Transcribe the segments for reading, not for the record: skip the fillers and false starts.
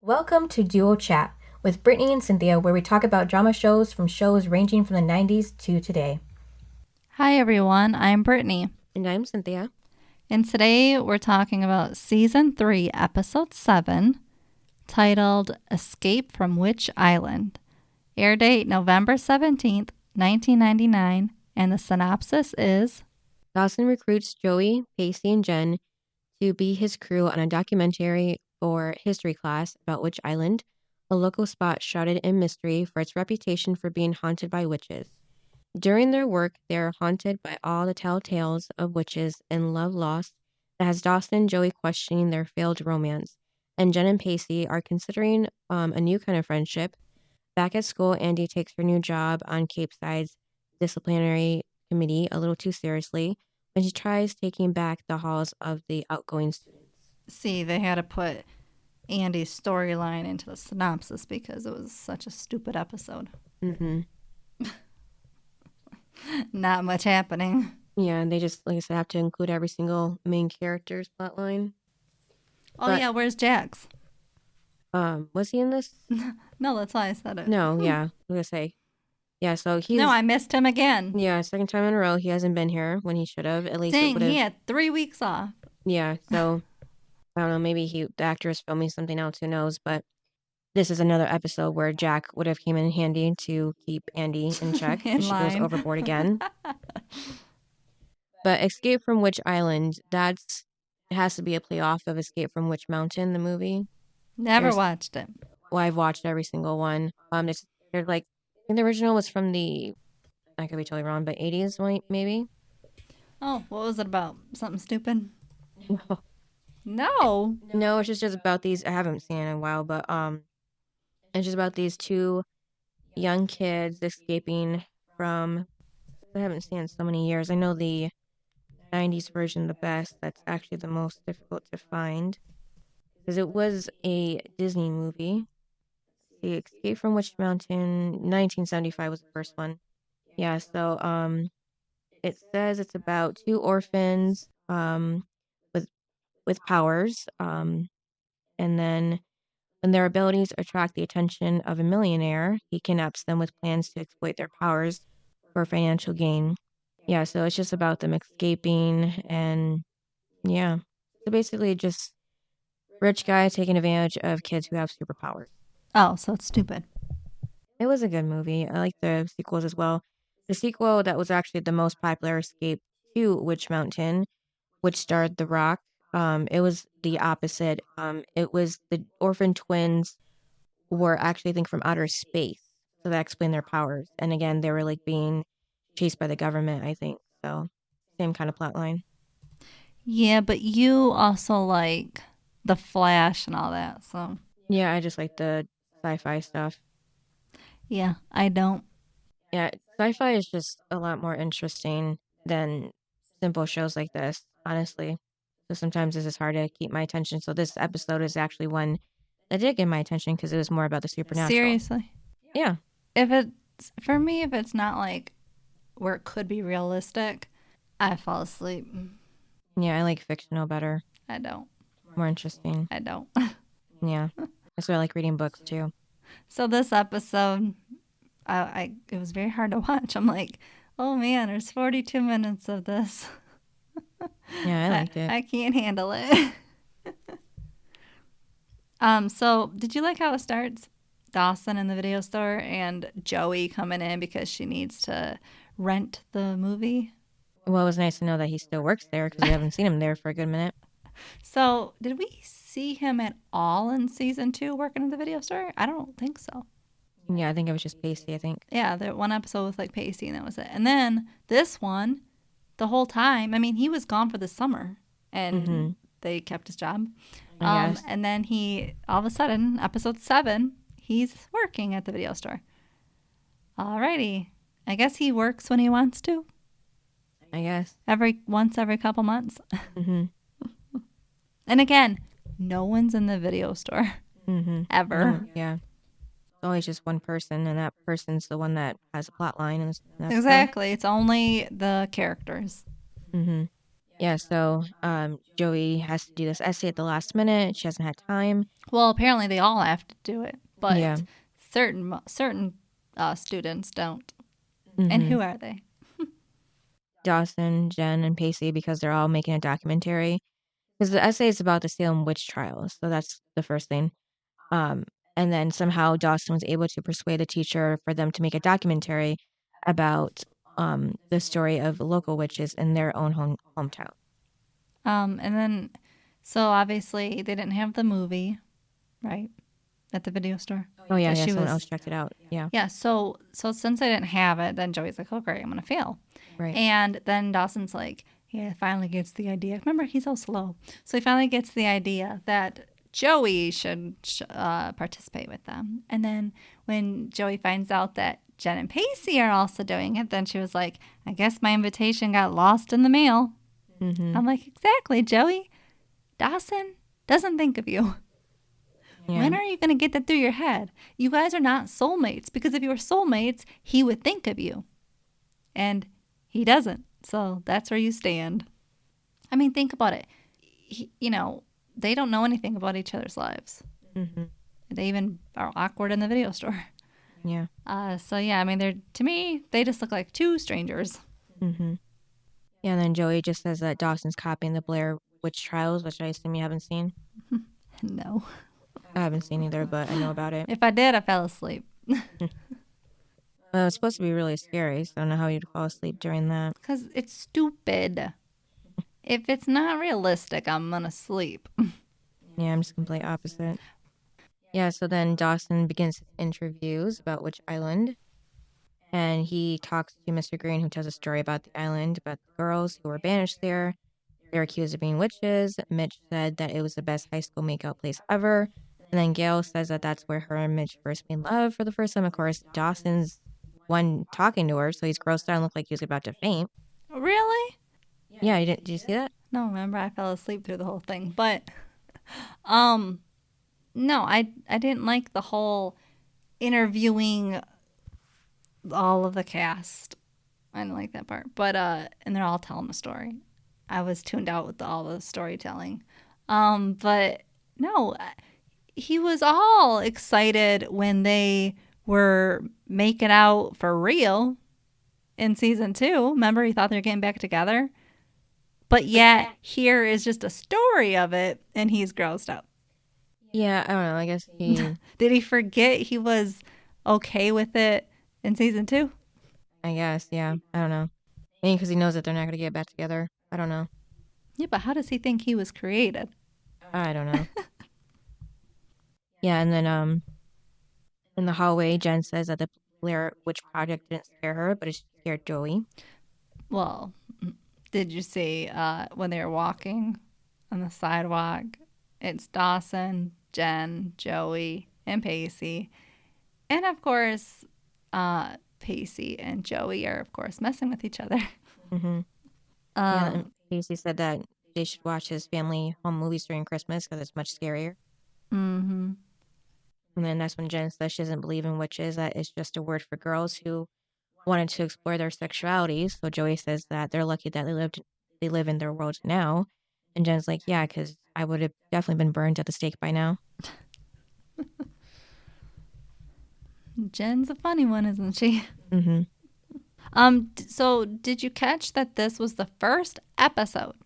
Welcome to Duo Chat with Brittany and Cynthia, where we talk about drama shows from shows ranging from the 90s to today. Hi, everyone. I'm Brittany. And I'm Cynthia. And today we're talking about Season 3, Episode 7, titled Escape from Witch Island. Air date November 17th, 1999. And the synopsis is Dawson recruits Joey, Pacey, and Jen to be his crew on a documentary for history class about Witch Island, a local spot shrouded in mystery for its reputation for being haunted by witches. During their work, they are haunted by all the telltales of witches and love lost that has Dawson and Joey questioning their failed romance. And Jen and Pacey are considering a new kind of friendship. Back at school, Andie takes her new job on Cape Side's disciplinary committee a little too seriously when she tries taking back the halls of the outgoing students. see, they had to put Andie's storyline into the synopsis because it was such a stupid episode. Mm-hmm. Not much happening. Yeah, and they just, like I said, have to include every single main character's plotline. Oh, yeah, where's Jax? Was he in this? No, that's why I said it. No, yeah, I was gonna say. Yeah, so he's... No, I missed him again. Yeah, second time in a row he hasn't been here when he should have. At least it Dang, would have... he had 3 weeks off. Yeah, so I don't know, maybe the actor is filming something else, who knows, but this is another episode where Jack would have came in handy to keep Andie in check In if she goes line. overboard again. But Escape from Witch Island, it has to be a playoff of Escape from Witch Mountain, the movie. Never watched it. Well, I've watched every single one. They're like, I think the original was from I could be totally wrong, but 80s maybe. Oh, what was it about? Something stupid? No. No, it's just about these. I haven't seen it in a while, but it's just about these two young kids escaping from. I haven't seen it in so many years. I know the 90s version the best. That's actually the most difficult to find because it was a Disney movie. The Escape from Witch Mountain, 1975 was the first one. Yeah, so it says it's about two orphans with powers, and then when their abilities attract the attention of a millionaire, he kidnaps them with plans to exploit their powers for financial gain. Yeah, so it's just about them escaping, and yeah, so basically just rich guy taking advantage of kids who have superpowers. Oh, so it's stupid. It was a good movie. I like the sequels as well. The sequel that was actually the most popular, Escape to Witch Mountain, which starred The Rock. It was the opposite. It was the orphan twins were actually, I think, from outer space, so that explained their powers. And again, they were like being chased by the government, I think. So same kind of plot line. Yeah, but you also like The Flash and all that, so. Yeah, I just like the sci-fi stuff. Yeah, I don't. Yeah, sci-fi is just a lot more interesting than simple shows like this, honestly. So sometimes this is hard to keep my attention. So this episode is actually one that did get my attention because it was more about the supernatural. Seriously? Yeah. If it's not like where it could be realistic, I fall asleep. Yeah, I like fictional better. I don't. More interesting. I don't. Yeah. That's why I like reading books too. So this episode, it was very hard to watch. I'm like, oh man, there's 42 minutes of this. Yeah, I liked it. I can't handle it. So did you like how it starts? Dawson in the video store and Joey coming in because she needs to rent the movie. Well, it was nice to know that he still works there because we haven't seen him there for a good minute. So did we see him at all in season 2 working in the video store? I don't think so. Yeah, I think it was just Pacey, I think. Yeah, the one episode with like Pacey and that was it. And then this one, the whole time, I mean, he was gone for the summer and they kept his job. And then he, all of a sudden, episode 7, he's working at the video store. Alrighty. I guess he works when he wants to. I guess. Once every couple months. And again, no one's in the video store. Ever. No, yeah. It's always just one person, and that person's the one that has a plot line. And exactly. It's only the characters. Yeah, so Joey has to do this essay at the last minute. She hasn't had time. Well, apparently they all have to do it, Yeah. but certain students don't. And Mm-hmm. who are they? Dawson, Jen, and Pacey, because they're all making a documentary. Because the essay is about the Salem witch trials, so that's the first thing. Um, and then somehow Dawson was able to persuade the teacher for them to make a documentary about the story of local witches in their own hometown. And then, so obviously they didn't have the movie, right, at the video store. Oh yeah, That yeah. she Someone was. else checked it out. Yeah, Yeah. So since I didn't have it, then Joey's like, "Oh great, I'm gonna fail." right. And then Dawson's like, he finally gets the idea. Remember, he's so slow. So he finally gets the idea that Joey should participate with them. And then when Joey finds out that Jen and Pacey are also doing it, then she was like, I guess my invitation got lost in the mail. Mm-hmm. I'm like, exactly, Joey. Dawson doesn't think of you. Yeah. When are you going to get that through your head? You guys are not soulmates, because if you were soulmates, he would think of you. And he doesn't. So that's where you stand. I mean, think about it. They don't know anything about each other's lives. Mm-hmm. They even are awkward in the video store. Yeah. So yeah, I mean, to me, they just look like two strangers. Mm-hmm. Yeah, and then Joey just says that Dawson's copying the Blair Witch Trials, which I assume you haven't seen. No. I haven't seen either, but I know about it. If I did, I fell asleep. Well, it's supposed to be really scary, so I don't know how you'd fall asleep during that. Because it's stupid. If it's not realistic, I'm going to sleep. Yeah, I'm just complete opposite. Yeah, so then Dawson begins his interviews about Witch Island. And he talks to Mr. Green, who tells a story about the island, about the girls who were banished there. They're accused of being witches. Mitch said that it was the best high school makeout place ever. And then Gail says that that's where her and Mitch first made love for the first time. Of course, Dawson's one talking to her, so he's grossed out and looked like he was about to faint. Really? Yeah, did you see that? No, remember, I fell asleep through the whole thing. But, no, I didn't like the whole interviewing all of the cast. I didn't like that part. But, and they're all telling the story. I was tuned out with all the storytelling. But no, he was all excited when they were making out for real in season 2. Remember, he thought they were getting back together. But yet, here is just a story of it, and he's grossed out. Yeah, I don't know. I guess he... Did he forget he was okay with it in season 2? I guess, yeah. I don't know. Maybe because he knows that they're not going to get back together. I don't know. Yeah, but how does he think he was created? I don't know. Yeah, and then in the hallway, Jen says that the Blair Witch Project didn't scare her, but it scared Joey. Well, did you see when they were walking on the sidewalk? It's Dawson, Jen, Joey, and Pacey. And of course, Pacey and Joey are, of course, messing with each other. Mm-hmm. Yeah, and Pacey said that they should watch his family home movies during Christmas because it's much scarier. Mm-hmm. And then that's when Jen says she doesn't believe in witches, that it's just a word for girls who wanted to explore their sexuality. So Joey says that they're lucky that they live in their world now. And Jen's like, yeah, because I would have definitely been burned at the stake by now. Jen's a funny one, isn't she? Mm-hmm. So did you catch that this was the first episode,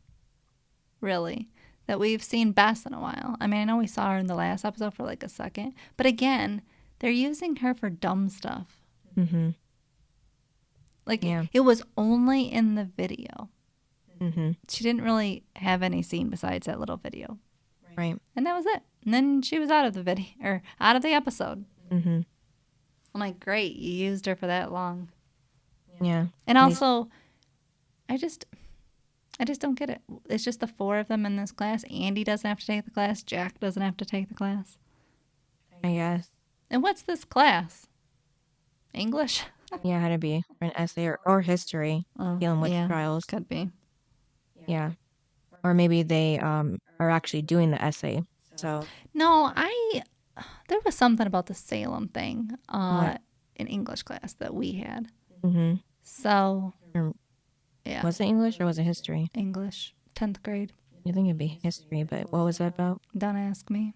really, that we've seen Bess in a while? I mean, I know we saw her in the last episode for like a second, but again, they're using her for dumb stuff. Mm-hmm. Like, yeah. It was only in the video. Mm-hmm. She didn't really have any scene besides that little video. Right. And that was it. And then she was out of the video, or out of the episode. Mm-hmm. I'm like, great, you used her for that long. Yeah. And also, I just don't get it. It's just the 4 of them in this class. Andie doesn't have to take the class. Jack doesn't have to take the class. I guess. And what's this class? English? Yeah, it had to be for an essay or history. Dealing with trials. Could be. Yeah. Or maybe they are actually doing the essay. So No, there was something about the Salem thing in English class that we had. mm-hmm. So, yeah. Was it English or was it history? English. 10th grade. You think it'd be history, but what was that about? Don't ask me.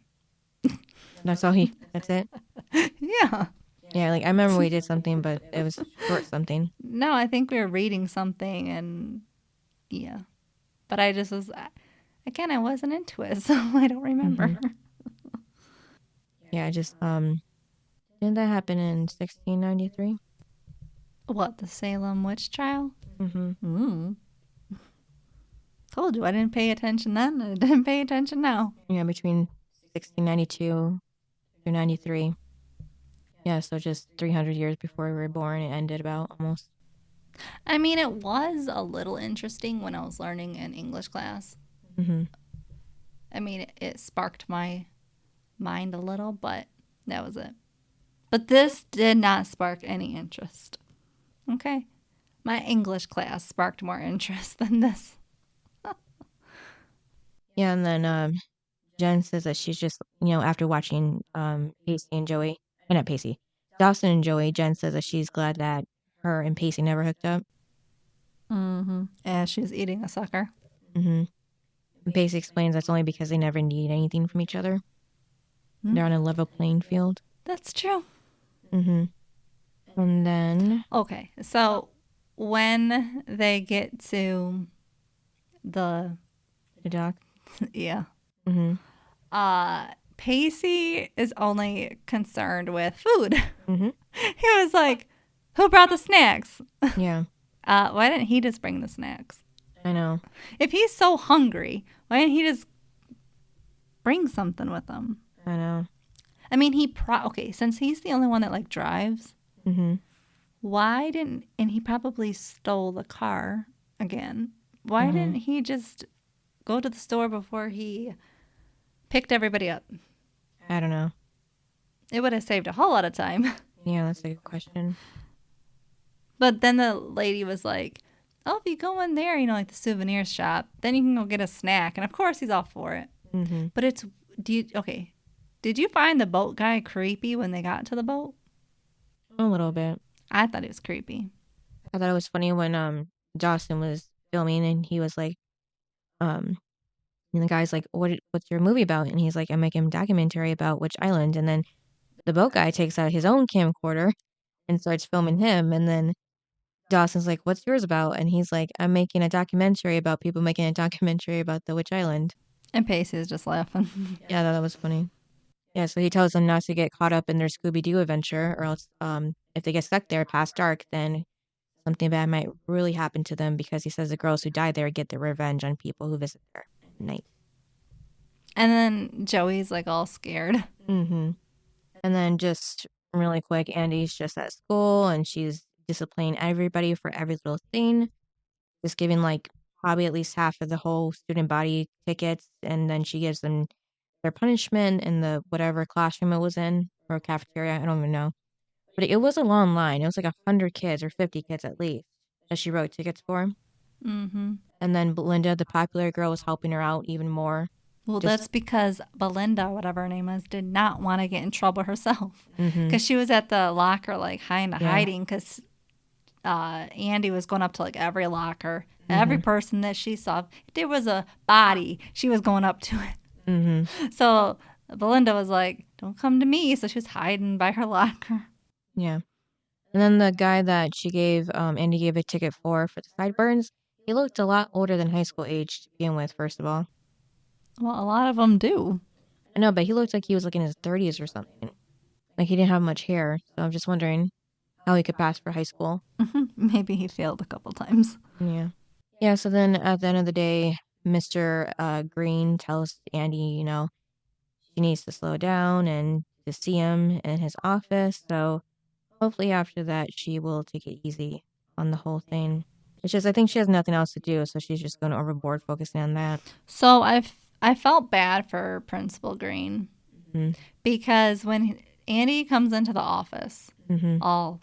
That's it? Yeah. Yeah, like I remember we did something, but it was short something. No, I think we were reading something and yeah. But I just was, again, I wasn't into it, so I don't remember. Yeah, just, didn't that happen in 1693? What, the Salem witch trial? Mm-hmm. Told you, I didn't pay attention then. I didn't pay attention now. Yeah, between 1692 through 93. Yeah, so just 300 years before we were born, it ended about almost. I mean, it was a little interesting when I was learning in English class. Mm-hmm. I mean, it sparked my mind a little, but that was it. But this did not spark any interest. Okay? My English class sparked more interest than this. Yeah, and then Jen says that she's just, after watching Pacey and Joey, not Pacey, Dawson and Joey, Jen says that she's glad that her and Pacey never hooked up. As she's eating a sucker. And Pacey explains that's only because they never need anything from each other. They're on a level playing field. That's true. And then... Okay, so when they get to the dock? Yeah. Pacey is only concerned with food. He was like, who brought the snacks? Yeah. Why didn't he just bring the snacks? I know. If he's so hungry, why didn't he just bring something with him? I know. I mean, okay, since he's the only one that like drives, why didn't, and he probably stole the car again. Why didn't he just go to the store before he picked everybody up? I don't know. It would have saved a whole lot of time. Yeah, that's a good question. But then the lady was like, oh, if you go in there, like the souvenir shop, then you can go get a snack. And of course he's all for it. But did you find the boat guy creepy when they got to the boat? A little bit. I thought it was creepy. I thought it was funny when Dawson was filming and he was like, and the guy's like, what's your movie about? And he's like, I'm making a documentary about Witch Island. And then the boat guy takes out his own camcorder and starts filming him. And then Dawson's like, what's yours about? And he's like, I'm making a documentary about people making a documentary about the Witch Island. And Pacey's just laughing. Yeah, that was funny. Yeah, so he tells them not to get caught up in their Scooby-Doo adventure, or else if they get stuck there past dark, then something bad might really happen to them, because he says the girls who die there get their revenge on people who visit there at night. And then Joey's like all scared. And then just really quick, Andie's just at school and she's disciplining everybody for every little thing. Just giving like probably at least half of the whole student body tickets, and then she gives them their punishment in the whatever classroom it was in, or cafeteria, I don't even know. But it was a long line. It was like 100 kids or 50 kids at least that she wrote tickets for. And then Belinda, the popular girl, was helping her out even more. Well, that's because Belinda, whatever her name is, did not want to get in trouble herself. Because she was at the locker, like, hiding, because Andie was going up to, like, every locker. Every person that she saw, if there was a body, she was going up to it. So Belinda was like, don't come to me. So she was hiding by her locker. Yeah. And then the guy that she gave, Andie gave a ticket for the sideburns, he looked a lot older than high school age to begin with, first of all. Well, a lot of them do. I know, but he looked like he was like in his 30s or something. Like he didn't have much hair. So I'm just wondering how he could pass for high school. Maybe he failed a couple times. Yeah. Yeah, so then at the end of the day, Mr. Green tells Andie, she needs to slow down and to see him in his office. So hopefully after that, she will take it easy on the whole thing. It's just, I think she has nothing else to do, so she's just going overboard focusing on that. So I felt bad for Principal Green because when Andie comes into the office, all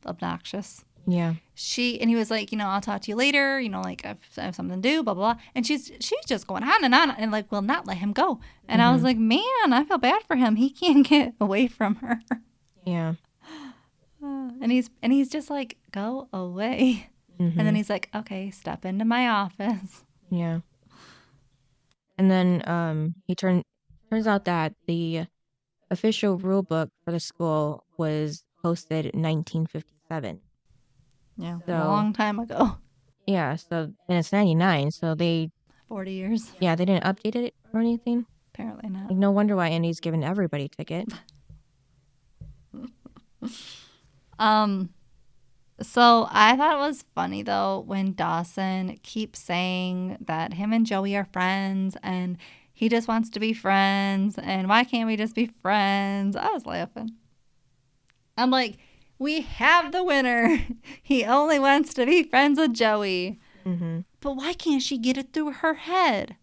obnoxious. Yeah. He was like, I'll talk to you later, like I have something to do, blah, blah, blah. And she's just going on and like, will not let him go. And I was like, man, I feel bad for him. He can't get away from her. Yeah. And he's just like, go away. And then he's like, okay, step into my office. Yeah. And then turns out that the official rule book for the school was posted in 1957. Yeah, So, long time ago. Yeah, so and it's 99, so 40 years. they didn't update it or anything. Apparently not. Like, no wonder why Andie's giving everybody a ticket. So I thought it was funny though when Dawson keeps saying that him and Joey are friends and he just wants to be friends and why can't we just be friends? I was laughing. I'm like, we have the winner. He only wants to be friends with Joey. Mm-hmm. But why can't she get it through her head?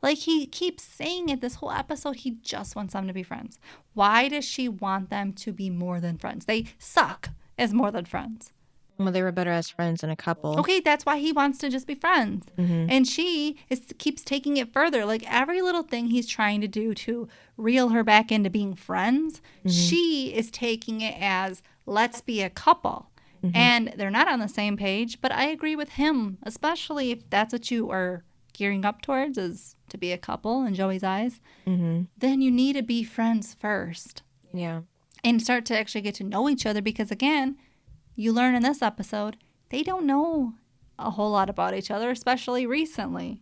Like, he keeps saying it this whole episode. He just wants them to be friends. Why does she want them to be more than friends? They suck as more than friends. Well, they were better as friends than a couple. Okay, that's why he wants to just be friends. Mm-hmm. And she keeps taking it further. Like, every little thing he's trying to do to reel her back into being friends, she is taking it as, let's be a couple. And they're not on the same page, but I agree with him, especially if that's what you are gearing up towards, is to be a couple in Joey's eyes. Then you need to be friends first. Yeah. And start to actually get to know each other because, again, you learn in this episode, they don't know a whole lot about each other, especially recently.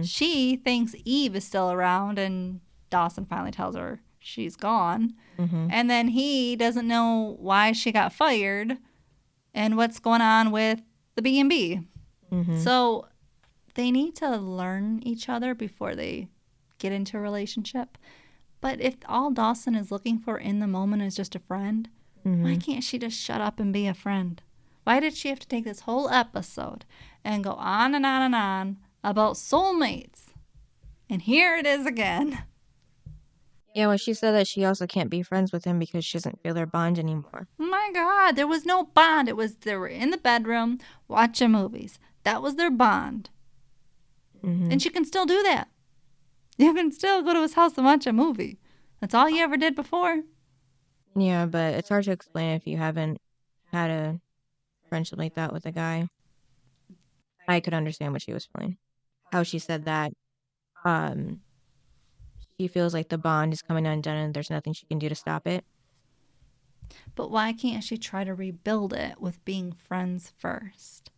She thinks Eve is still around, and Dawson finally tells her she's gone. And then he doesn't know why she got fired and what's going on with the B&B. So they need to learn each other before they get into a relationship. But if all Dawson is looking for in the moment is just a friend, why can't she just shut up and be a friend? Why did she have to take this whole episode and go on and on and on about soulmates? And here it is again. Yeah, well, she said that she also can't be friends with him because she doesn't feel their bond anymore. Oh my God, there was no bond. It was they were in the bedroom watching movies. That was their bond. And she can still do that. You can still go to his house and watch a movie. That's all you ever did before. Yeah, but it's hard to explain if you haven't had a friendship like that with a guy. I could understand what she was feeling. How she said that she feels like the bond is coming undone and there's nothing she can do to stop it. But why can't she try to rebuild it with being friends first?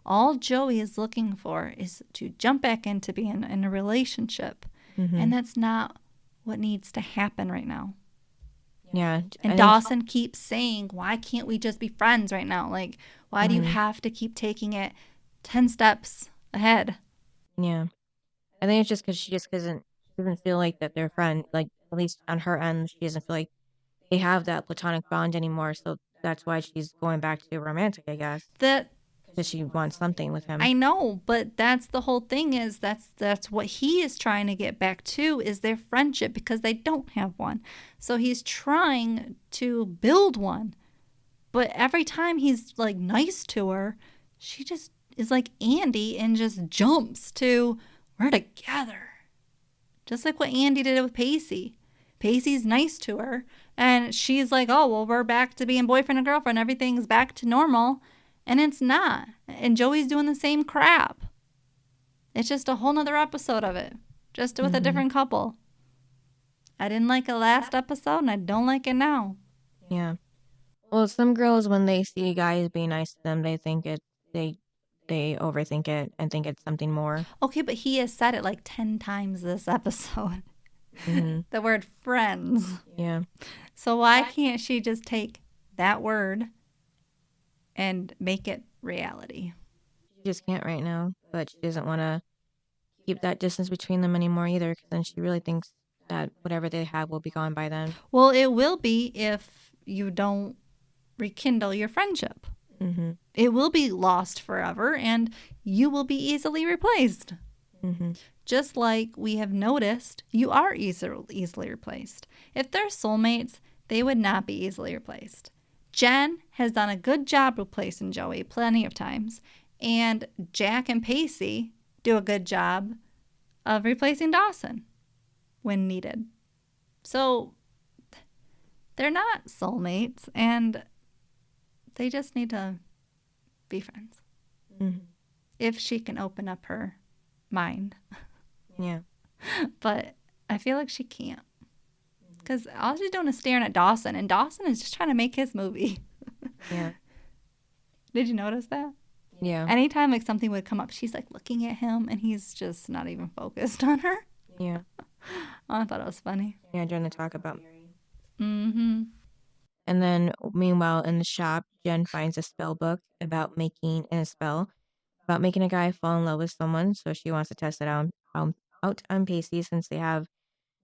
All Joey is looking for is to jump back into being in a relationship. And that's not what needs to happen right now. Yeah. And Dawson keeps saying, why can't we just be friends right now? Like, why do you have to keep taking it 10 steps ahead? Yeah. I think it's just because she doesn't feel like that they're friends. Like, at least on her end, she doesn't feel like they have that platonic bond anymore. So that's why she's going back to romantic, I guess. Because she wants something with him. I know, but that's the whole thing is that's what he is trying to get back to is their friendship because they don't have one. So he's trying to build one. But every time he's like nice to her, she just is like Andie and just jumps to we're together. Just like what Andie did with Pacey. Pacey's nice to her and she's like, oh, well, we're back to being boyfriend and girlfriend. Everything's back to normal. And it's not. And Joey's doing the same crap. It's just a whole nother episode of it. Just with a different couple. I didn't like it last episode and I don't like it now. Yeah. Well, some girls, when they see guys being nice to them, they think they overthink it and think it's something more. Okay, but he has said it like 10 times this episode. The word friends. Yeah. So why can't she just take that word and make it reality? She just can't right now, but she doesn't want to keep that distance between them anymore either, because then she really thinks that whatever they have will be gone by then. Well, it will be if you don't rekindle your friendship. It will be lost forever and you will be easily replaced. Just like we have noticed, you are easily replaced. If they're soulmates, they would not be easily replaced. Jen has done a good job replacing Joey plenty of times, and Jack and Pacey do a good job of replacing Dawson when needed. So they're not soulmates, and they just need to be friends. If she can open up her mind. Yeah. But I feel like she can't. Because all she's doing is staring at Dawson, and Dawson is just trying to make his movie. Yeah. Did you notice that? Yeah. Anytime like something would come up, she's like looking at him, and he's just not even focused on her. Yeah. Oh, I thought it was funny. Yeah, during the talk about Mary. Mm-hmm. And then, meanwhile, in the shop, Jen finds a spell book about making a guy fall in love with someone. So she wants to test it out on Pacey since they have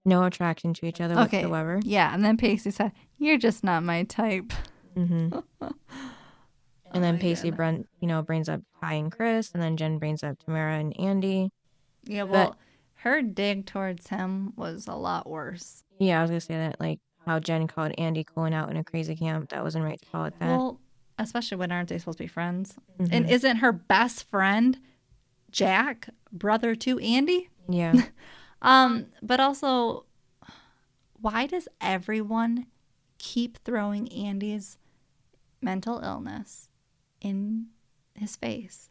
no attraction to each other whatsoever. Yeah, and then Pacey said, "You're just not my type." Mm-hmm. And then Pacey brings up Ty and Chris, and then Jen brings up Tamara and Andie. Yeah, well, her dig towards him was a lot worse. Yeah, I was gonna say that, like how Jen called Andie going out in a crazy camp. That wasn't right to call it that. Well, especially when aren't they supposed to be friends? Mm-hmm. And isn't her best friend Jack brother to Andie? Yeah. But also, why does everyone keep throwing Andie's mental illness in his face?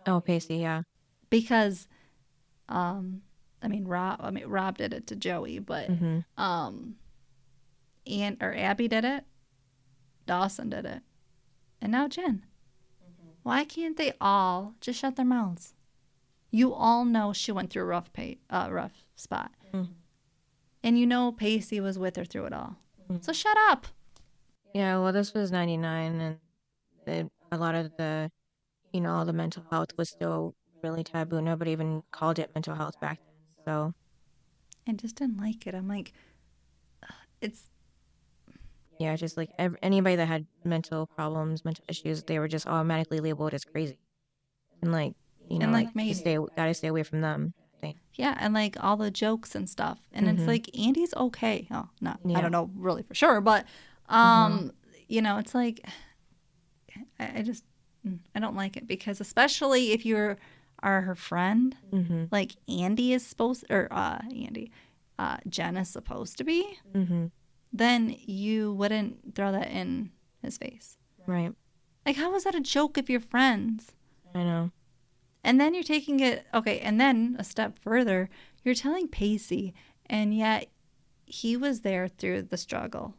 Oh, Pacey, yeah. Because, Rob did it to Joey, but Abby did it, Dawson did it, and now Jen. Why can't they all just shut their mouths? You all know she went through a rough spot. And you know Pacey was with her through it all. So shut up. Yeah, well, this was 99, and a lot of the, all the mental health was still really taboo. Nobody even called it mental health back then. So I just didn't like it. I'm like, it's... Yeah, just like anybody that had mental problems, mental issues, they were just automatically labeled as crazy. And like, gotta stay away from them. Yeah, and like all the jokes and stuff. And it's like, Andie's okay. Oh, no, yeah. I don't know really for sure, but, it's like, I don't like it because especially if you are her friend, like Andie is supposed, or Jen is supposed to be, then you wouldn't throw that in his face. Right. Like, how was that a joke if you're friends? I know. And then you're taking it, okay, and then a step further, you're telling Pacey, and yet he was there through the struggle,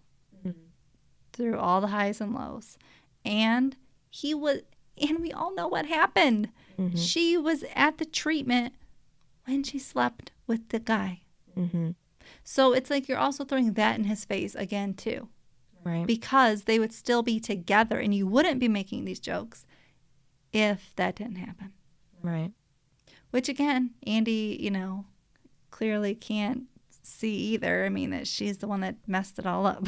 through all the highs and lows. And we all know what happened. She was at the treatment when she slept with the guy. So it's like you're also throwing that in his face again, too. Right. Because they would still be together, and you wouldn't be making these jokes if that didn't happen. Right. Which, again, Andie, clearly can't see either. I mean, that she's the one that messed it all up.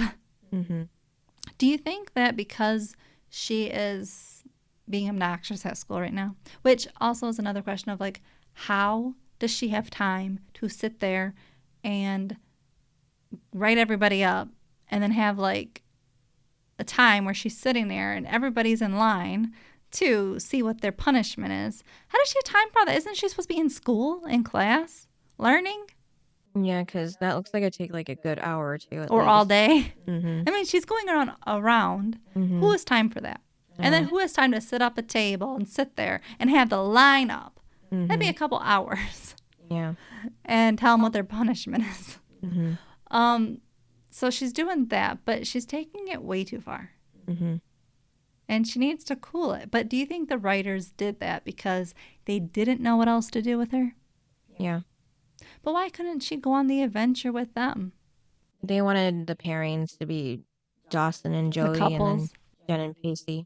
Do you think that because she is being obnoxious at school right now, which also is another question of, like, how does she have time to sit there and write everybody up and then have, like, a time where she's sitting there and everybody's in line to see what their punishment is? How does she have time for that? Isn't she supposed to be in school, in class, learning? Yeah, because that looks like it'd take like a good hour or two. Or all day. I mean, she's going around. Who has time for that? And then who has time to sit up a table and sit there and have the line up? That'd be a couple hours. Yeah. And tell them what their punishment is. So she's doing that, but she's taking it way too far. And she needs to cool it. But do you think the writers did that because they didn't know what else to do with her? Yeah. But why couldn't she go on the adventure with them? They wanted the pairings to be Dawson and Joey and then Jen and Pacey.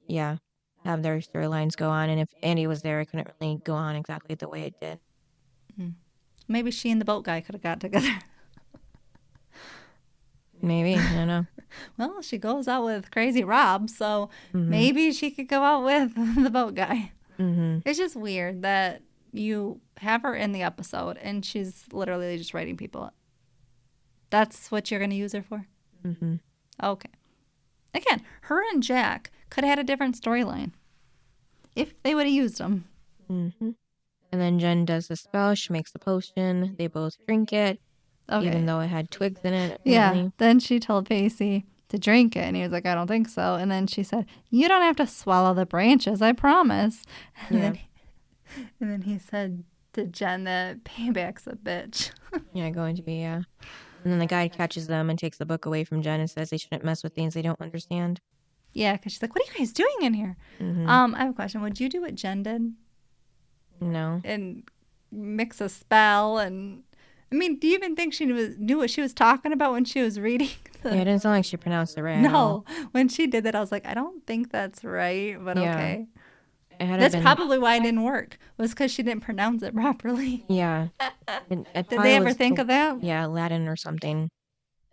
Yeah. Have their storylines go on. And if Andie was there, it couldn't really go on exactly the way it did. Maybe she and the boat guy could have got together. Maybe. I don't know. Well, she goes out with Crazy Rob, so maybe she could go out with the boat guy. It's just weird that you have her in the episode and she's literally just writing people up. That's what you're going to use her for? Okay. Again, her and Jack could have had a different storyline if they would have used them. And then Jen does the spell. She makes the potion. They both drink it. Okay. Even though it had twigs in it. Apparently. Yeah. Then she told Pacey to drink it. And he was like, I don't think so. And then she said, you don't have to swallow the branches. I promise. And then he said, to Jen that payback's a bitch. Yeah, going to be, yeah. And then the guy catches them and takes the book away from Jen and says they shouldn't mess with things they don't understand. Yeah, because she's like, what are you guys doing in here? Mm-hmm. I have a question. Would you do what Jen did? No. And mix a spell and... I mean, do you even think she knew what she was talking about when she was reading? Yeah, it didn't sound like she pronounced it right at all. No. When she did that, I was like, I don't think that's right, but Yeah. okay. That's probably why it didn't work, was because she didn't pronounce it properly. Yeah. Did they ever think of that? Yeah, Latin or something.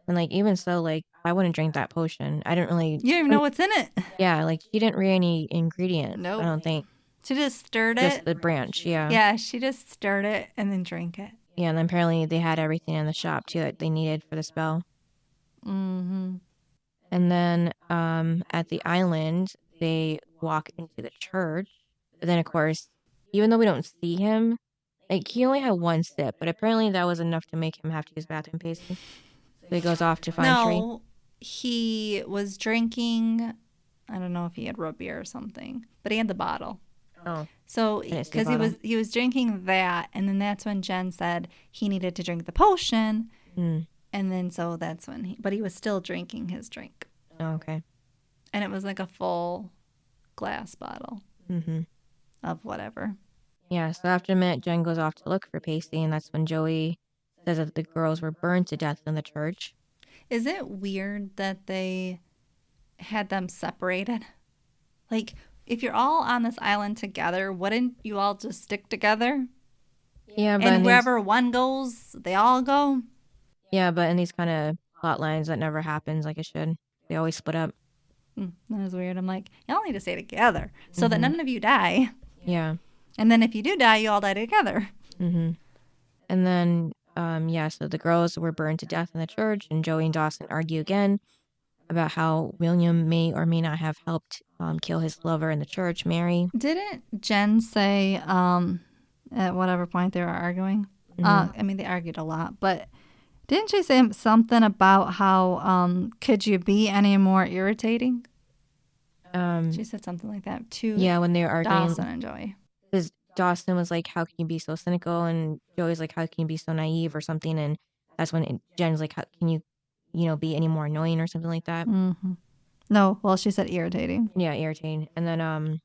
And, like, even so, like, I wouldn't drink that potion. I didn't really... You don't even know what's in it. Yeah, like, she didn't read any ingredients. Nope. I don't think. She just stirred it. Just the branch, yeah. Yeah, she just stirred it and then drank it. Yeah, and then apparently they had everything in the shop, too, that they needed for the spell. Mm-hmm. And then at the island, they walk into the church. But then, of course, even though we don't see him, like, he only had one sip, but apparently that was enough to make him have to use bathroom pacing. So he goes off to find Tree. No, he was drinking, I don't know if he had root beer or something, but he had the bottle. Oh. So, because he was drinking that, and then that's when Jen said he needed to drink the potion, and then so that's when but he was still drinking his drink. Oh, okay. And it was like a full glass bottle of whatever. Yeah, so after a minute, Jen goes off to look for Pacey, and that's when Joey says that the girls were burned to death in the church. Is it weird that they had them separated? Like, if you're all on this island together, wouldn't you all just stick together? Yeah, but and wherever one goes, they all go? Yeah, but in these kind of plot lines, that never happens like it should. They always split up. That was weird. I'm like, y'all need to stay together so that none of you die. Yeah. And then if you do die, you all die together. And then, so the girls were burned to death in the church, and Joey and Dawson argue again about how William may or may not have helped kill his lover in the church, Mary. Didn't Jen say at whatever point they were arguing? I mean, they argued a lot, but didn't she say something about how could you be any more irritating? She said something like that too. Yeah, when they were arguing. Dawson and Joey. Because Dawson was like, how can you be so cynical? And Joey's like, how can you be so naive or something? And that's when Jen's like, how can you be any more annoying or something like that? No, well, she said irritating. Yeah, irritating. And then,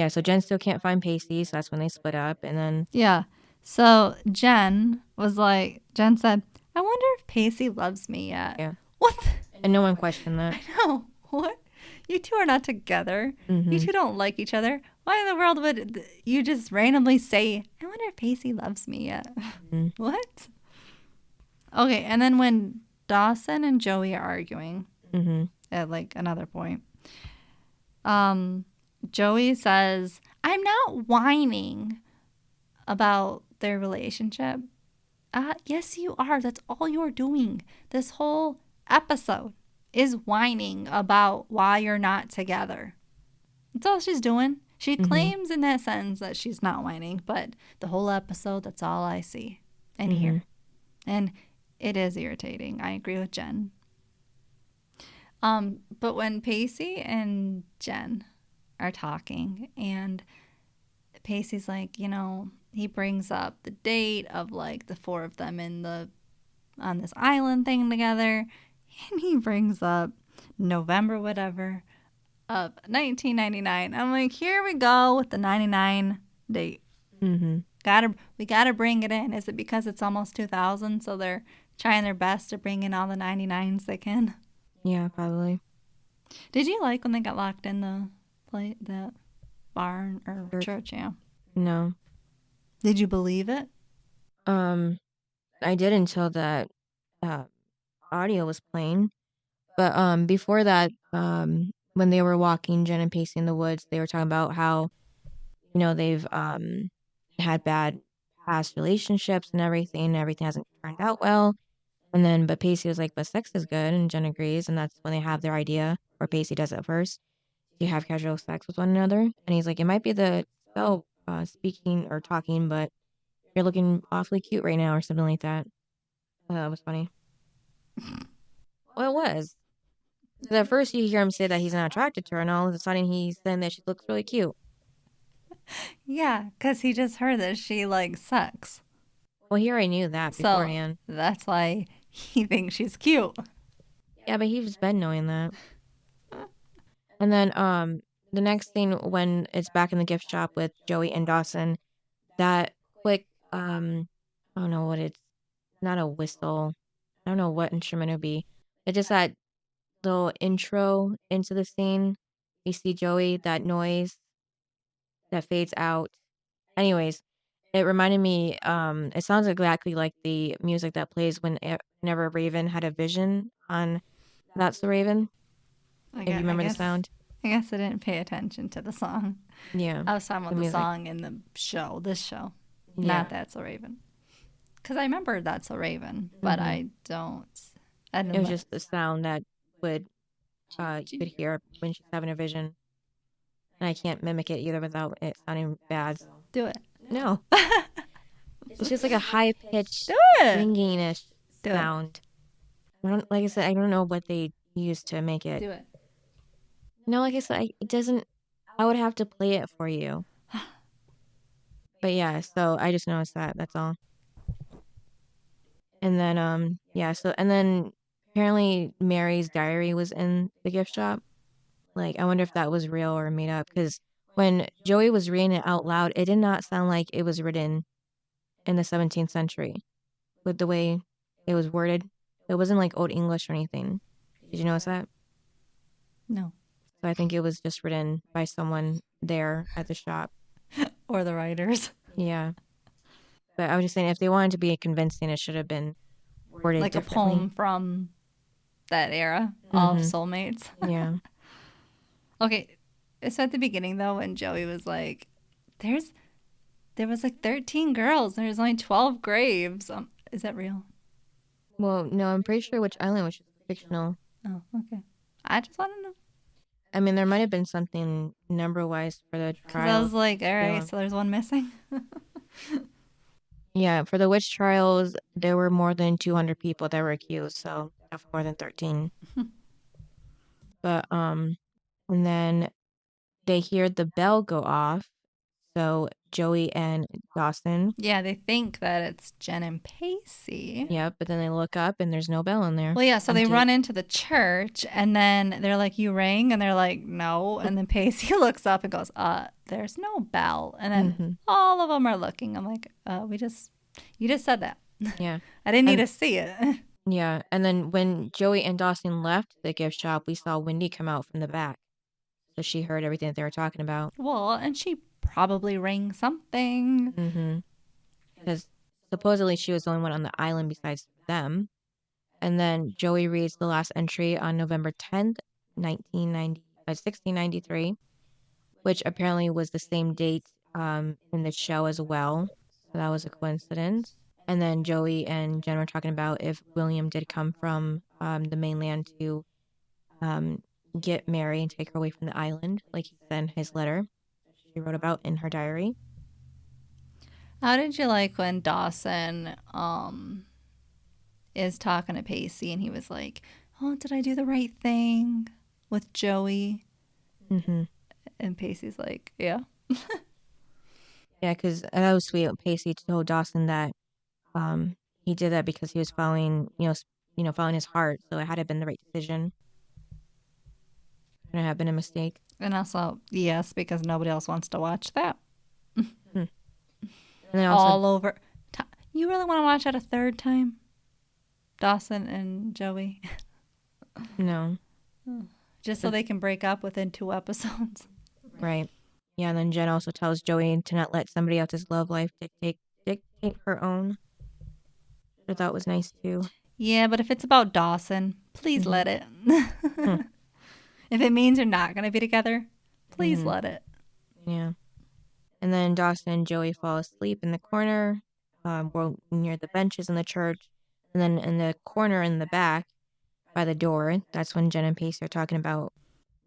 so Jen still can't find Pacey, so that's when they split up. And then... Yeah. So Jen said, I wonder if Pacey loves me yet. Yeah. What? And no one questioned that. I know. What? You two are not together. You two don't like each other. Why in the world would you just randomly say, I wonder if Pacey loves me yet? What? Okay, and then when Dawson and Joey are arguing at like another point, Joey says, I'm not whining about their relationship. Yes, you are. That's all you're doing. This whole episode is whining about why you're not together. That's all she's doing. She claims in that sentence that she's not whining, but the whole episode, that's all I see and hear. And it is irritating. I agree with Jen. But when Pacey and Jen are talking and Pacey's like, he brings up the date of like the four of them on this island thing together, and he brings up November whatever of 1999. I'm like, here we go with the 99 date. We gotta bring it in. Is it because it's almost 2000, so they're trying their best to bring in all the 99s they can? Yeah, probably. Did you like when they got locked in the barn or church? Yeah. No. Did you believe it? I did until that audio was playing. But before that, when they were walking, Jen and Pacey in the woods, they were talking about how, they've had bad past relationships and everything hasn't turned out well. And then, but Pacey was like, but sex is good, and Jen agrees, and that's when they have their idea, or Pacey does it first, to have casual sex with one another. And he's like, it might be the spell speaking or talking, but you're looking awfully cute right now, or something like that. That was funny. Well, it was. Because at first you hear him say that he's not attracted to her, and all of a sudden he's saying that she looks really cute. Yeah, because he just heard that she like sucks. Well, he already knew that So beforehand. that's why he thinks she's cute. Yeah, but he's been knowing that. And then the next scene when it's back in the gift shop with Joey and Dawson, that quick I don't know what it's not a whistle. I don't know what instrument it would be. It's just that little intro into the scene. You see Joey, that noise that fades out. Anyways, it reminded me, it sounds exactly like the music that plays whenever Raven had a vision on That's the Raven, I if you guess, I remember the guess, sound. I guess I didn't pay attention to the song. Yeah, I was talking the about the music. song in the show, this show, Yeah. not That's a Raven. Because I remember That's a Raven, but Mhm. I don't. I It didn't. was just the sound that would you could hear when she's having a vision. And I can't mimic it either without it sounding bad. So. Do it. No. It's just like a high pitched Do it. ringing-ish Do it. sound. Like I said, I don't know what they used to make it. Do it. No, like I said, it doesn't. I would have to play it for you. But yeah, so I just noticed that. That's all. And then yeah, so and then apparently Mary's diary was in the gift shop. Like I wonder if that was real or made up because when Joey was reading it out loud, it did not sound like it was written in the 17th century with the way it was worded. It wasn't like Old English or anything. Did you notice that? No. So I think it was just written by someone there at the shop. Or the writers. Yeah. But I was just saying, if they wanted to be convincing, it should have been worded Like a differently. poem from that era of soulmates. Yeah. Okay. It's at the beginning though when Joey was like, there was like 13 girls. There's only 12 graves. Is that real? Well, no, I'm pretty sure Which Island was just fictional. Oh, okay. I just want to know. I mean, there might have been something number-wise for the Because trial. I was like, all right, Yeah. so there's one missing. Yeah, for the witch trials, there were more than 200 people that were accused, so definitely more than 13. But and then they hear the bell go off, so Joey and Dawson. Yeah, they think that it's Jen and Pacey. Yep, but then they look up and there's no bell in there. Well, yeah, so they Empty. run into the church and then they're like, you rang? And they're like, no. And then Pacey looks up and goes, there's no bell. And then all of them are looking. I'm like, you just said that. Yeah. I didn't need to see it. Yeah, and then when Joey and Dawson left the gift shop, we saw Wendy come out from the back. So she heard everything that they were talking about. Well, and she probably rang something. Because supposedly she was the only one on the island besides them. And then Joey reads the last entry on November 10th, 1693, which apparently was the same date in the show as well. So that was a coincidence. And then Joey and Jen were talking about if William did come from the mainland to get Mary and take her away from the island, like he said in his letter she wrote about in her diary. How did you like when Dawson is talking to Pacey and he was like, oh, did I do the right thing with Joey? And Pacey's like, yeah. Yeah, because that was sweet. Pacey told Dawson that he did that because he was following, following his heart. So it had to have been the right decision. Couldn't have been a mistake. And also, yes, because nobody else wants to watch that. And then also, all over. You really want to watch that a third time? Dawson and Joey? No. Just so they can break up within 2 episodes. Right. Yeah, and then Jen also tells Joey to not let somebody else's love life dictate her own. Which I thought was nice too. Yeah, but if it's about Dawson, please let it. If it means you're not going to be together, please let it. Yeah. And then Dawson and Joey fall asleep in the corner, near the benches in the church. And then in the corner in the back by the door, that's when Jen and Pacey are talking about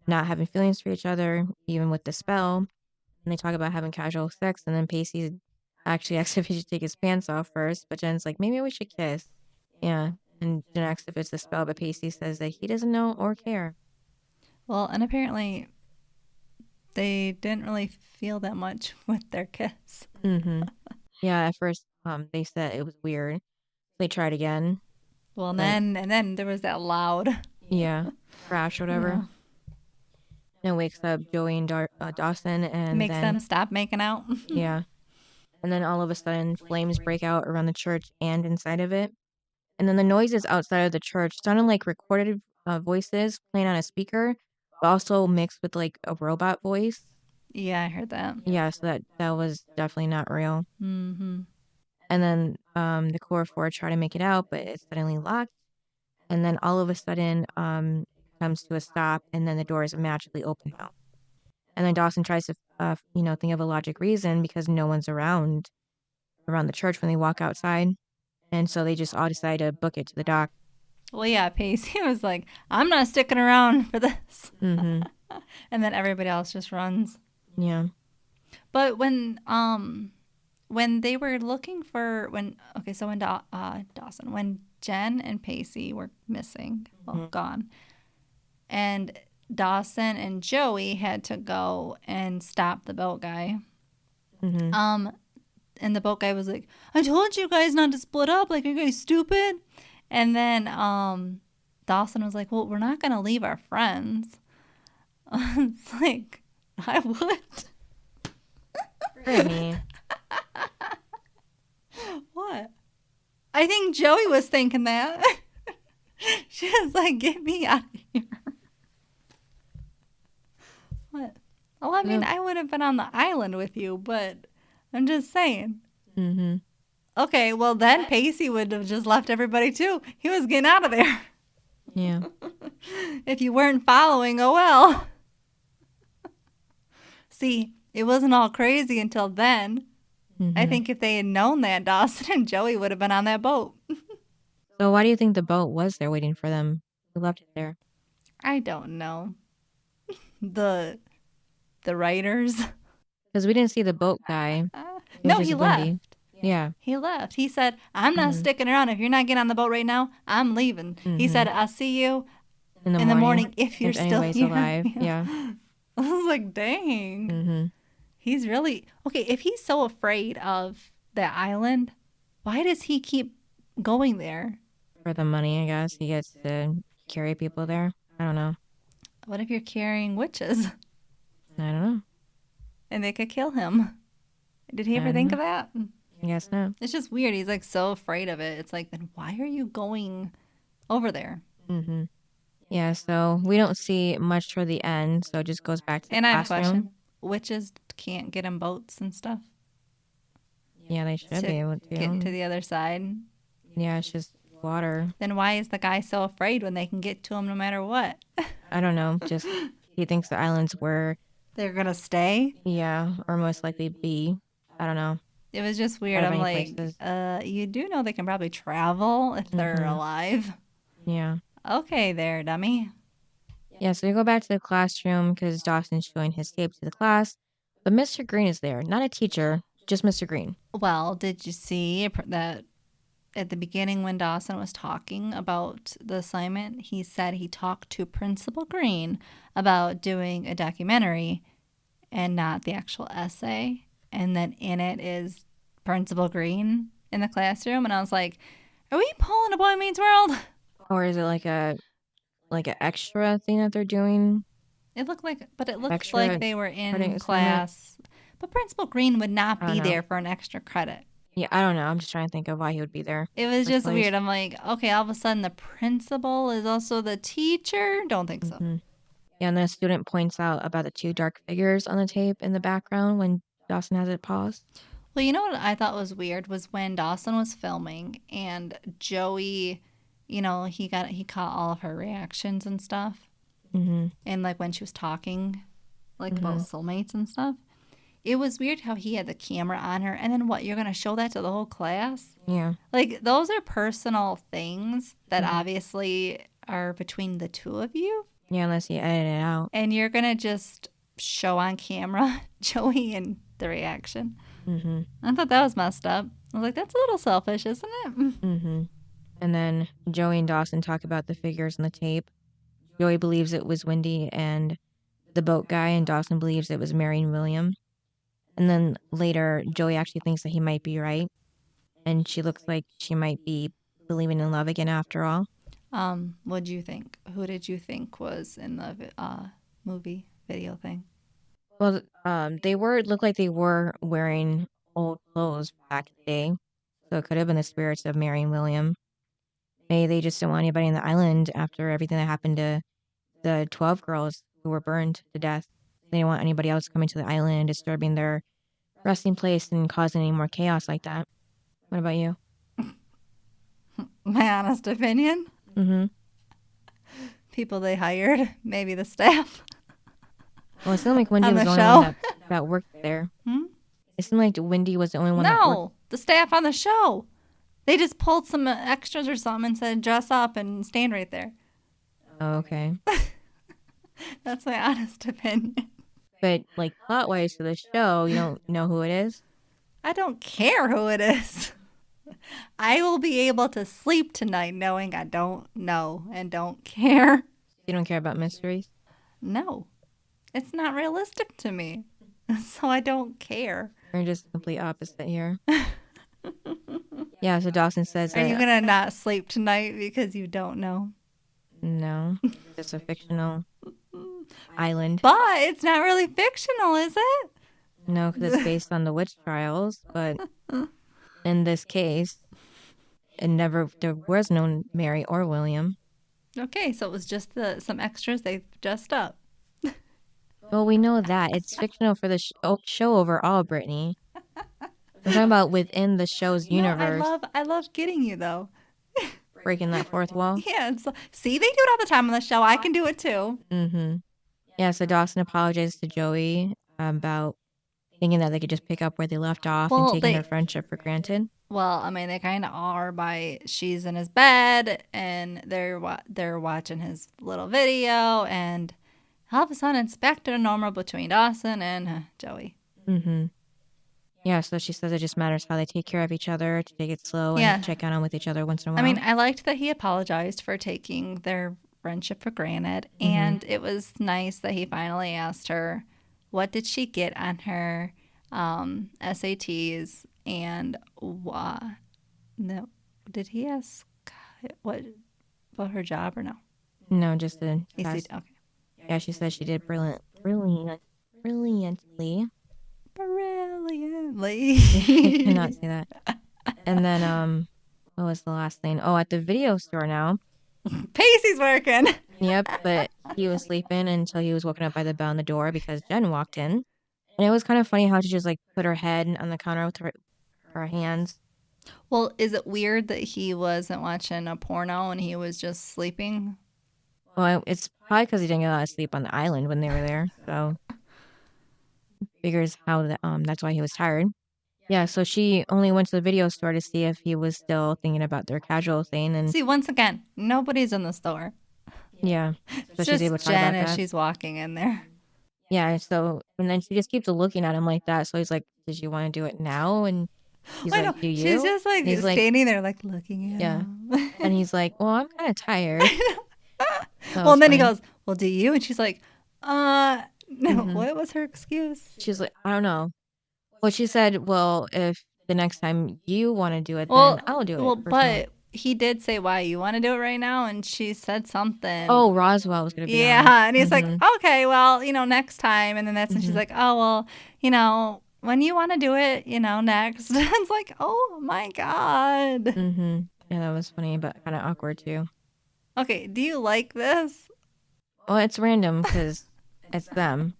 not having feelings for each other, even with the spell. And they talk about having casual sex. And then Pacey actually asks if he should take his pants off first. But Jen's like, maybe we should kiss. Yeah. And Jen asks if it's a spell. But Pacey says that he doesn't know or care. Well, and apparently They didn't really feel that much with their kiss. Yeah, at first they said it was weird. They tried again. Well, and then there was that loud. Yeah, crash or whatever. Yeah. And it wakes up Joey and Dawson, and Makes then them stop making out. yeah, and then all of a sudden flames break out around the church and inside of it. And then the noises outside of the church sounded like recorded voices playing on a speaker, but also mixed with like a robot voice. Yeah, I heard that. Yeah, so that was definitely not real. Mm-hmm. And then the core four try to make it out, but it's suddenly locked. And then all of a sudden, it comes to a stop, and then the doors magically open out. And then Dawson tries to, think of a logic reason because no one's around the church when they walk outside, and so they just all decide to book it to the dock. Well, yeah, Pacey was like, "I'm not sticking around for this," and then everybody else just runs. Yeah. But when they were looking for when Dawson, when Jen and Pacey were missing, gone, and Dawson and Joey had to go and stop the boat guy. And the boat guy was like, "I told you guys not to split up. Like, are you guys stupid?" And then Dawson was like, "Well, we're not gonna leave our friends." It's like, I would. Brittany. What? I think Joey was thinking that. She was like, "Get me out of here." What? Well, I mean, I would have been on the island with you, but I'm just saying. Okay, well, then Pacey would have just left everybody too. He was getting out of there. Yeah. If you weren't following, oh well. See, it wasn't all crazy until then. I think if they had known that, Dawson and Joey would have been on that boat. So why do you think the boat was there waiting for them? Who left it there? I don't know. The writers. Because we didn't see the boat guy. No, he left. Yeah. He left. He said, "I'm not sticking around. If you're not getting on the boat right now, I'm leaving." He said, "I'll see you in the morning if you're still here." Alive. Yeah. I was like, dang. He's really... Okay, if he's so afraid of that island, why does he keep going there? For the money, I guess. He gets to carry people there. I don't know. What if you're carrying witches? I don't know. And they could kill him. Did he ever think of that? I guess not. It's just weird. He's like so afraid of it. It's like, then why are you going over there? Yeah, so we don't see much toward the end, so it just goes back to the And I have a classroom. question. Witches can't get in boats and stuff? Yeah, they should be able to. Get to the other side? Yeah, it's just water. Then why is the guy so afraid when they can get to him no matter what? I don't know. Just he thinks the islands were... They're going to stay? Yeah, or most likely be. I don't know. It was just weird. I'm like, you do know they can probably travel if they're alive. Yeah. Okay there, dummy. Yeah, so we go back to the classroom because Dawson's showing his tape to the class. But Mr. Green is there. Not a teacher, just Mr. Green. Well, did you see that at the beginning when Dawson was talking about the assignment, he said he talked to Principal Green about doing a documentary and not the actual essay. And then in it is Principal Green in the classroom. And I was like, are we pulling a Boy Meets World? Or is it like an extra thing that they're doing? It looked like they were in class. But Principal Green would not be there for an extra credit. Yeah, I don't know. I'm just trying to think of why he would be there. It was just weird. I'm like, okay, all of a sudden the principal is also the teacher? Don't think so. Yeah, and the student points out about the two dark figures on the tape in the background when Dawson has it paused. Well, you know what I thought was weird was when Dawson was filming and Joey, he caught all of her reactions and stuff. And like when she was talking like about soulmates and stuff. It was weird how he had the camera on her. And then what, you're going to show that to the whole class? Yeah. Like, those are personal things that obviously are between the two of you. Yeah, unless you edit it out. And you're going to just show on camera Joey and the reaction. I thought that was messed up. I was like, that's a little selfish, isn't it? And then Joey and Dawson talk about the figures on the tape. Joey believes it was Wendy and the boat guy, and Dawson believes it was Mary and William. And then later, Joey actually thinks that he might be right, and she looks like she might be believing in love again after all. What'd you think? Who did you think was in the movie video thing? Well, looked like they were wearing old clothes back in the day, so it could have been the spirits of Mary and William. Maybe they just didn't want anybody on the island after everything that happened to the 12 girls who were burned to death. They didn't want anybody else coming to the island and disturbing their resting place and causing any more chaos like that. What about you? My honest opinion? Mm-hmm. People they hired, maybe the staff. Well, it seemed like Wendy was the only one that worked there. It seemed like Wendy was the only one that worked. No, the staff on the show. They just pulled some extras or something and said, dress up and stand right there. Oh, okay. That's my honest opinion. But, like, plot-wise for the show, you don't know who it is? I don't care who it is. I will be able to sleep tonight knowing I don't know and don't care. You don't care about mysteries? No. It's not realistic to me. So I don't care. We're just the complete opposite here. Yeah, so Dawson says Are you going to not sleep tonight because you don't know? No. It's a fictional island. But it's not really fictional, is it? No, because it's based on the witch trials. But in this case, there was no Mary or William. Okay, so it was just some extras they dressed up. Well, we know that. It's fictional for the show overall, Brittany. I'm talking about within the show's universe. No, I love getting you, though. Breaking that fourth wall? Yeah. See, they do it all the time on the show. I can do it, too. Mm-hmm. Yeah, so Dawson apologized to Joey about thinking that they could just pick up where they left off and taking their friendship for granted. Well, I mean, they kind of are by she's in his bed and they're watching his little video, and all of a sudden it's back to the normal between Dawson and Joey. Mm-hmm. Yeah, so she says it just matters how they take care of each other, to take it slow and check on with each other once in a while. I mean, I liked that he apologized for taking their friendship for granted, and it was nice that he finally asked her, what did she get on her SATs, and no, did he ask what about her job or no? No, just the test. Okay. Yeah, she said she did brilliantly. Brilliantly. I cannot say that. And then, what was the last thing? Oh, at the video store now. Pacey's working. Yep, but he was sleeping until he was woken up by the bell on the door because Jen walked in. And it was kind of funny how she just, like, put her head on the counter with her hands. Well, is it weird that he wasn't watching a porno and he was just sleeping? Well, it's probably because he didn't get a lot of sleep on the island when they were there, so figures how that's why he was tired. Yeah, so she only went to the video store to see if he was still thinking about their casual thing. And see, once again, nobody's in the store. Yeah, so it's just able to Jen as she's walking in there. Yeah, so and then she just keeps looking at him like that. So he's like, "Did you want to do it now?" And he's like, "Do you?" She's just like standing there, like looking at him. And he's like, "Well, I'm kind of tired." Well, and then he goes, "Well, do you?" And she's like, no. What was her excuse? She's like, "I don't know." Well, she said, "Well, if the next time you want to do it, then I'll do it." Well, but he did say, "Why you want to do it right now?" And she said something. Oh, Roswell was gonna be. Yeah, on. And he's like, "Okay, well, next time." And then that's when she's like, "Oh, well, when you want to do it, next." It's like, oh my god. Mm-hmm. Yeah, that was funny, but kind of awkward too. Okay, do you like this? Well, it's random because it's them.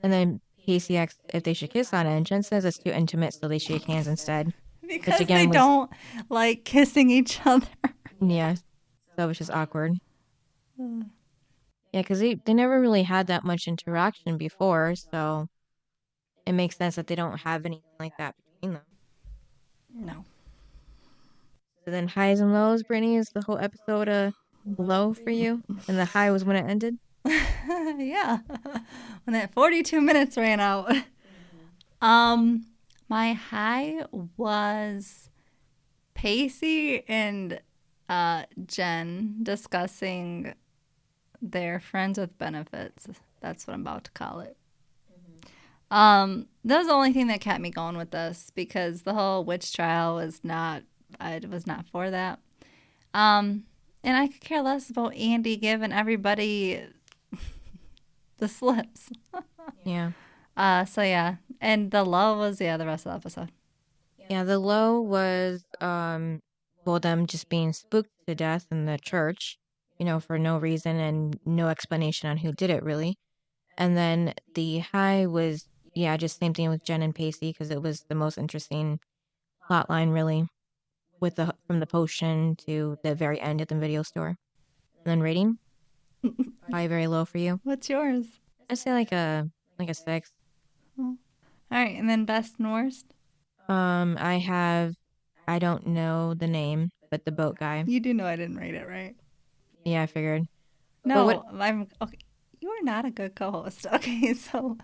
And then Pacey asks if they should kiss on it, and Jen says it's too intimate, so they shake hands instead. Because they don't like kissing each other. Yeah, so it was just awkward. Yeah, because they never really had that much interaction before, so it makes sense that they don't have anything like that between them. No. So then highs and lows, Brittany, is the whole episode low for you? And the high was when it ended? Yeah. When that 42 minutes ran out. My high was Pacey and Jen discussing They're friends with benefits. That's what I'm about to call it. That was the only thing that kept me going with this because the whole witch trial was not. I was not for that. And I could care less about Andie giving everybody the slips. Yeah. So yeah, and the low was the rest of the episode. Yeah, the low was well, them just being spooked to death in the church, for no reason and no explanation on who did it really. And then the high was, yeah, just same thing with Jen and Pacey because it was the most interesting plot line really, with from the potion to the very end at the video store. And then rating, probably very low for you. What's yours? I'd say like a 6. Oh. All right, and then best and worst. I don't know the name, but the boat guy. You do know I didn't rate it, right? Yeah, I figured. No, I'm okay. You are not a good co-host. Okay, so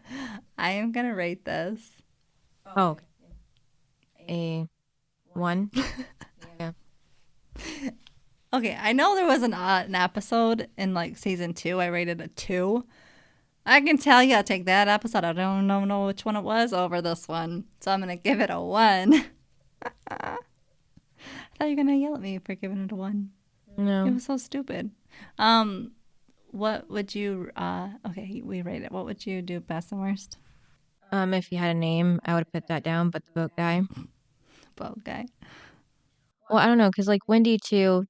I am gonna rate this. Oh, a 1. Yeah. Okay, I know there was an episode in like season 2. I rated a 2. I can tell you, I'll take that episode. I don't know which one it was over this one, so I'm gonna give it a 1. I thought you were gonna yell at me for giving it a 1. No, it was so stupid. What would you? Okay, we rate it. What would you do, best and worst? If you had a name, I would put that down. But the boat guy. Boat guy. Well, I don't know, because like Wendy too,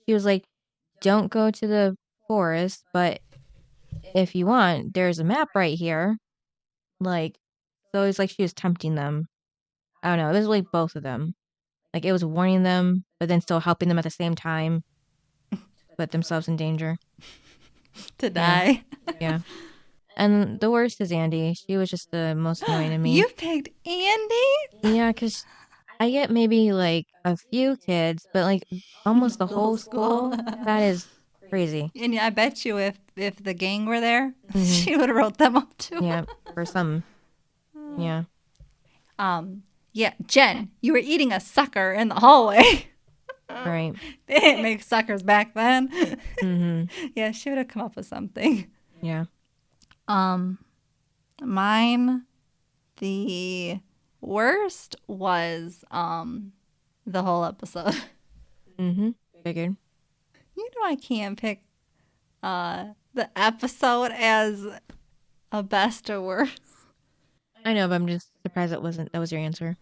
she was like, "Don't go to the forest, but if you want, there's a map right here." Like, so it's like she was tempting them. I don't know. It was like both of them. Like it was warning them, but then still helping them at the same time to put themselves in danger. To die. Yeah. And the worst is Andie. She was just the most annoying to me. You picked Andie? Yeah, because I get maybe like a few kids, but like almost the whole school. That is crazy. And I bet you if the gang were there, she would have wrote them up too. Yeah, for some. Yeah. Yeah, Jen, you were eating a sucker in the hallway. Right. They didn't make suckers back then. Mm-hmm. Yeah, she would have come up with something. Yeah. Mine, the worst was the whole episode. Mm-hmm. Figured. You know I can't pick the episode as a best or worst. I know, but I'm just surprised that was your answer.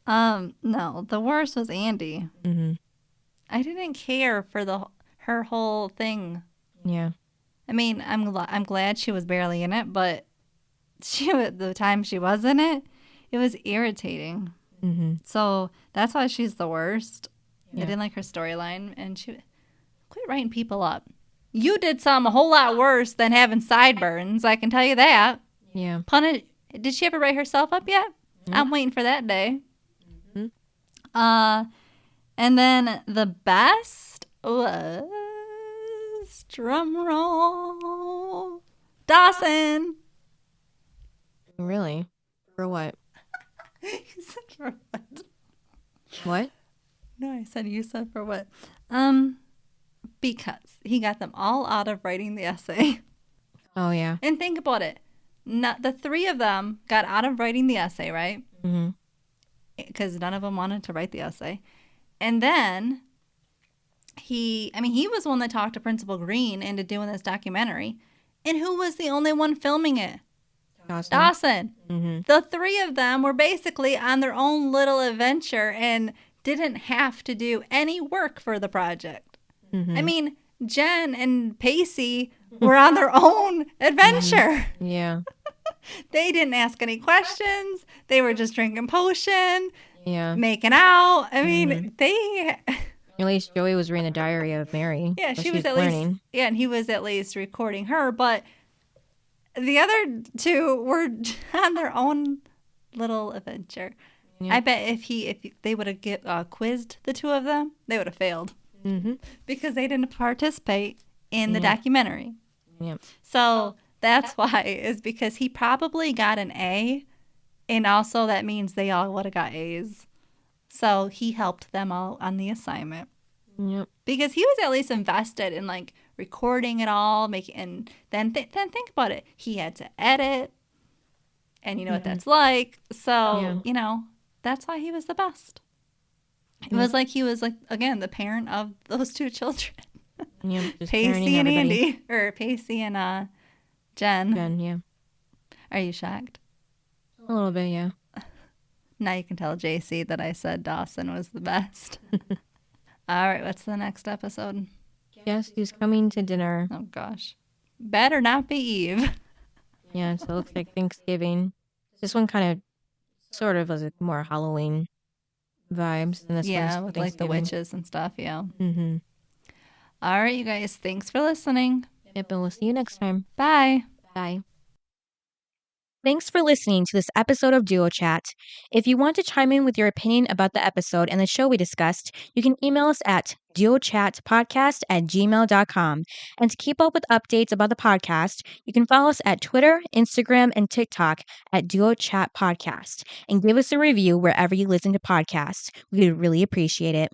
No, the worst was Andie. Mm-hmm. I didn't care for her whole thing. Yeah. I mean, I'm glad she was barely in it, but the time she was in it, it was irritating. Mm-hmm. So that's why she's the worst. Yeah. I didn't like her storyline, and she quit writing people up. You did some a whole lot worse than having sideburns. I can tell you that. Yeah. Did she ever write herself up yet? Mm-hmm. I'm waiting for that day. Mm-hmm. And then the best was, drum roll, Dawson. Really? For what? You said for what? What? No, I said you said for what? Because he got them all out of writing the essay. Oh, yeah. And think about it. The 3 of them got out of writing the essay, right? Mm-hmm. Because none of them wanted to write the essay. And then he was the one that talked to Principal Green into doing this documentary. And who was the only one filming it? Dawson. Mm-hmm. The 3 of them were basically on their own little adventure and didn't have to do any work for the project. Mm-hmm. I mean, Jen and Pacey were on their own adventure. Mm-hmm. Yeah. They didn't ask any questions. They were just drinking potion. Yeah. Making out. I mean, they... At least Joey was reading the diary of Mary. Yeah, so she was at learning. least... Yeah, and he was at least recording her. But the other 2 were on their own little adventure. Yeah. I bet if they would have quizzed the 2 of them, they would have failed. Mm-hmm. Because they didn't participate in the documentary. Yeah. So that's why, is because he probably got an A. And also that means they all would have got A's. So he helped them all on the assignment. Yep. Because he was at least invested in like recording it all, and then think about it. He had to edit, and you know what that's like. So, you know, that's why he was the best. It was like he was, like, again, the parent of those two children. Pacey and Andie. Or Pacey and Jen. Jen, yeah. Are you shocked? A little bit, yeah. Now you can tell JC that I said Dawson was the best. All right, what's the next episode? Guess who's coming to dinner? Oh, gosh. Better not be Eve. Yeah, so it looks like Thanksgiving. This one kind of, sort of, was more Halloween vibes. And this yeah, one's with like the witches and stuff, yeah. Mm-hmm. All right, you guys, thanks for listening. Yep, and we'll see you next time. Bye. Bye. Thanks for listening to this episode of Duo Chat. If you want to chime in with your opinion about the episode and the show we discussed, you can email us at duochatpodcast@gmail.com. And to keep up with updates about the podcast, you can follow us at Twitter, Instagram, and TikTok at Duo Chat Podcast. And give us a review wherever you listen to podcasts. We would really appreciate it.